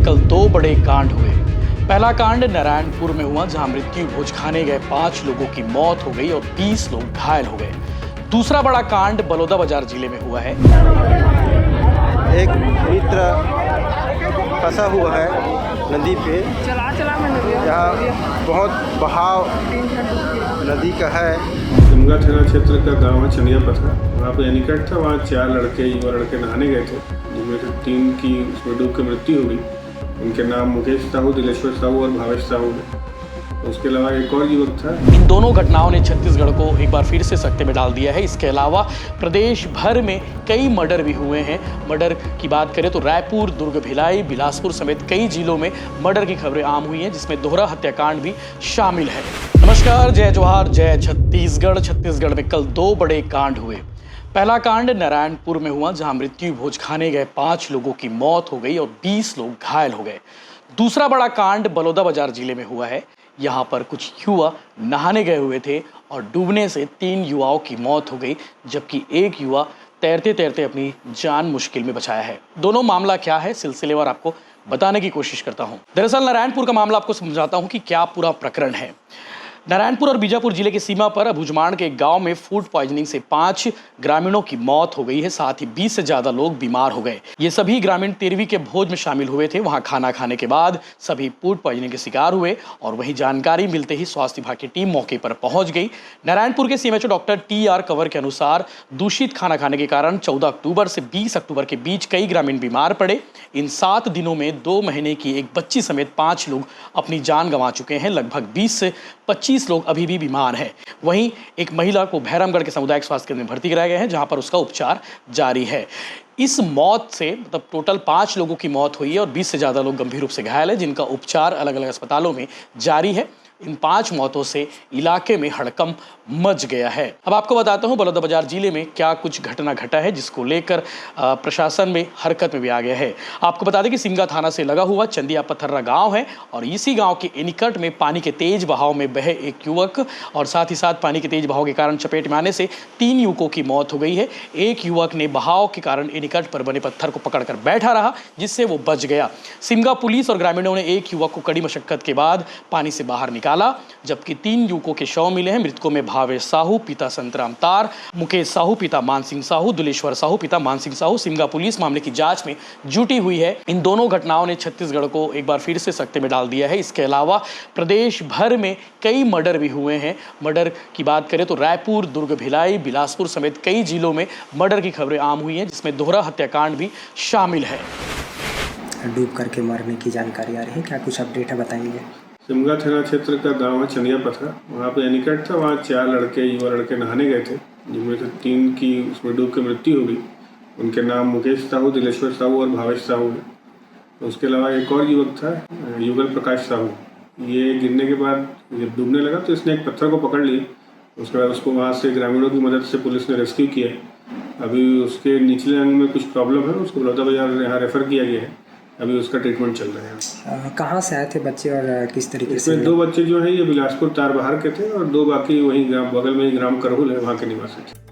कल दो बड़े कांड हुए। पहला कांड नारायणपुर में हुआ, जहां मृत्यु भोज खाने गए 5 लोगों की मौत हो गई और 20 लोग घायल हो गए। दूसरा बड़ा कांड बलौदाबाजार जिले में हुआ है। एक मित्र फंसा हुआ है नदी पे, यहाँ बहुत बहाव नदी का है। शिमगा थाना क्षेत्र का गांव है चनिया पथा। वहाँ पे एनीकट था, वहाँ 4 युवा लड़के नहाने गए थे, जिनमें से 3 की उसमें डूब के मृत्यु हो गई। उनके नाम मुकेश साहू, दिलेश्वर साहू और भावेश साहू है। उसके अलावा एक और युवक था। इन दोनों घटनाओं ने छत्तीसगढ़ को एक बार फिर से सकते में डाल दिया है। इसके अलावा प्रदेश भर में कई मर्डर भी हुए हैं। मर्डर की बात करें तो रायपुर, दुर्ग, भिलाई, बिलासपुर समेत कई जिलों में मर्डर की खबरें आम हुई हैं, जिसमें दोहरा हत्याकांड भी शामिल है। नमस्कार, जय जोहार, जय छत्तीसगढ़। छत्तीसगढ़ में कल 2 बड़े कांड हुए। पहला कांड नारायणपुर में हुआ, जहां मृत्यु भोज खाने गए 5 लोगों की मौत हो गई और 20 लोग घायल हो गए। दूसरा बड़ा कांड बलौदाबाजार जिले में हुआ है। यहाँ पर कुछ युवा नहाने गए हुए थे और डूबने से 3 युवाओं की मौत हो गई, जबकि एक युवा तैरते तैरते अपनी जान मुश्किल में बचाया है। दोनों मामला क्या है, सिलसिलेवार आपको बताने की कोशिश करता हूँ। दरअसल नारायणपुर का मामला आपको समझाता हूँ कि क्या पूरा प्रकरण है। नारायणपुर और बीजापुर जिले की सीमा पर अबुझमाड़ के एक गांव में फूड पॉइजनिंग से 5 ग्रामीणों की मौत हो गई है। साथ ही 20 से ज्यादा लोग बीमार हो गए। ये सभी ग्रामीण 13वीं के भोज में शामिल हुए थे। वहां खाना खाने के बाद सभी फूड पॉइजनिंग के शिकार हुए और वहीं जानकारी मिलते ही स्वास्थ्य विभाग की टीम मौके पर पहुंच गई। नारायणपुर के सीएमएचओ डॉक्टर TR कंवर के अनुसार दूषित खाना खाने के कारण 14 अक्टूबर से 20 अक्टूबर के बीच कई ग्रामीण बीमार पड़े। इन 7 दिनों में 2 महीने की एक बच्ची समेत 5 लोग अपनी जान गंवा चुके हैं। लगभग 20 से 25 लोग अभी भी बीमार हैं। वहीं एक महिला को भैरमगढ़ के सामुदायिक स्वास्थ्य केंद्र में भर्ती कराया गया है, जहां पर उसका उपचार जारी है। इस मौत से मतलब टोटल 5 लोगों की मौत हुई है और 20 से ज़्यादा लोग गंभीर रूप से घायल है, जिनका उपचार अलग अलग अस्पतालों में जारी है। इन 5 मौतों से इलाके में हड़कंप मच गया है। अब आपको बताता हूं बलौदाबाजार जिले में क्या कुछ घटना घटा है, जिसको लेकर प्रशासन में हरकत में भी आ गया है। आपको बता दें कि सिमगा थाना से लगा हुआ चंदिया पथर्रा गांव है और इसी गांव के एनीकट में पानी के तेज बहाव में बहे एक युवक और साथ ही साथ पानी के तेज बहाव के कारण चपेट में आने से 3 युवकों की मौत हो गई है। एक युवक ने बहाव के कारण एनीकट पर बने पत्थर को पकड़कर बैठा रहा, जिससे वो बच गया। सिमगा पुलिस और ग्रामीणों ने एक युवक को कड़ी मशक्कत के बाद पानी से बाहर निकाला, जबकि 3 युवकों के शव मिले हैं। मृतकों में भावेश साहू पिता संतराम तार, मुकेश साहू पिता मानसिंह साहू, दुलेश्वर साहू पिता मानसिंह साहू। सिमगा पुलिस मामले की जांच में जुटी हुई है। इन दोनों घटनाओं ने छत्तीसगढ़ को एक बार फिर से सकते में डाल दिया है। इसके अलावा प्रदेश भर में कई मर्डर भी हुए हैं। मर्डर की बात करें तो रायपुर, दुर्ग, भिलाई, बिलासपुर समेत कई जिलों में मर्डर की खबरें आम हुई हैं, जिसमें दोहरा हत्याकांड भी शामिल है। डूब करके मरने की जानकारी आ रही है, क्या कुछ अपडेट है बताएंगे? शिमगा थाना क्षेत्र का गांव है चनिया पथा। वहाँ पे एनीकट था, वहाँ 4 युवा लड़के नहाने गए थे, जिनमें से 3 की उसमें डूब के मृत्यु हो गई। उनके नाम मुकेश साहू, दिलेश्वर साहू और भावेश साहू है। उसके अलावा एक और युवक था, युगल प्रकाश साहू। ये गिरने के बाद जब डूबने लगा तो इसने एक पत्थर को पकड़ लिया। उसके बाद उसको वहाँ से ग्रामीणों की मदद से पुलिस ने रेस्क्यू किया। अभी उसके निचले अंग में कुछ प्रॉब्लम है, उसको बलौदाबाजार यहाँ रेफर किया गया है। अभी उसका ट्रीटमेंट चल रहा है। कहाँ से आए थे बच्चे और किस तरीके से? इसमें 2 बच्चे जो हैं ये बिलासपुर तारबहार के थे और 2 बाकी वहीं ग्राम बगल में ही ग्राम करहुल है, वहाँ के निवासी थे।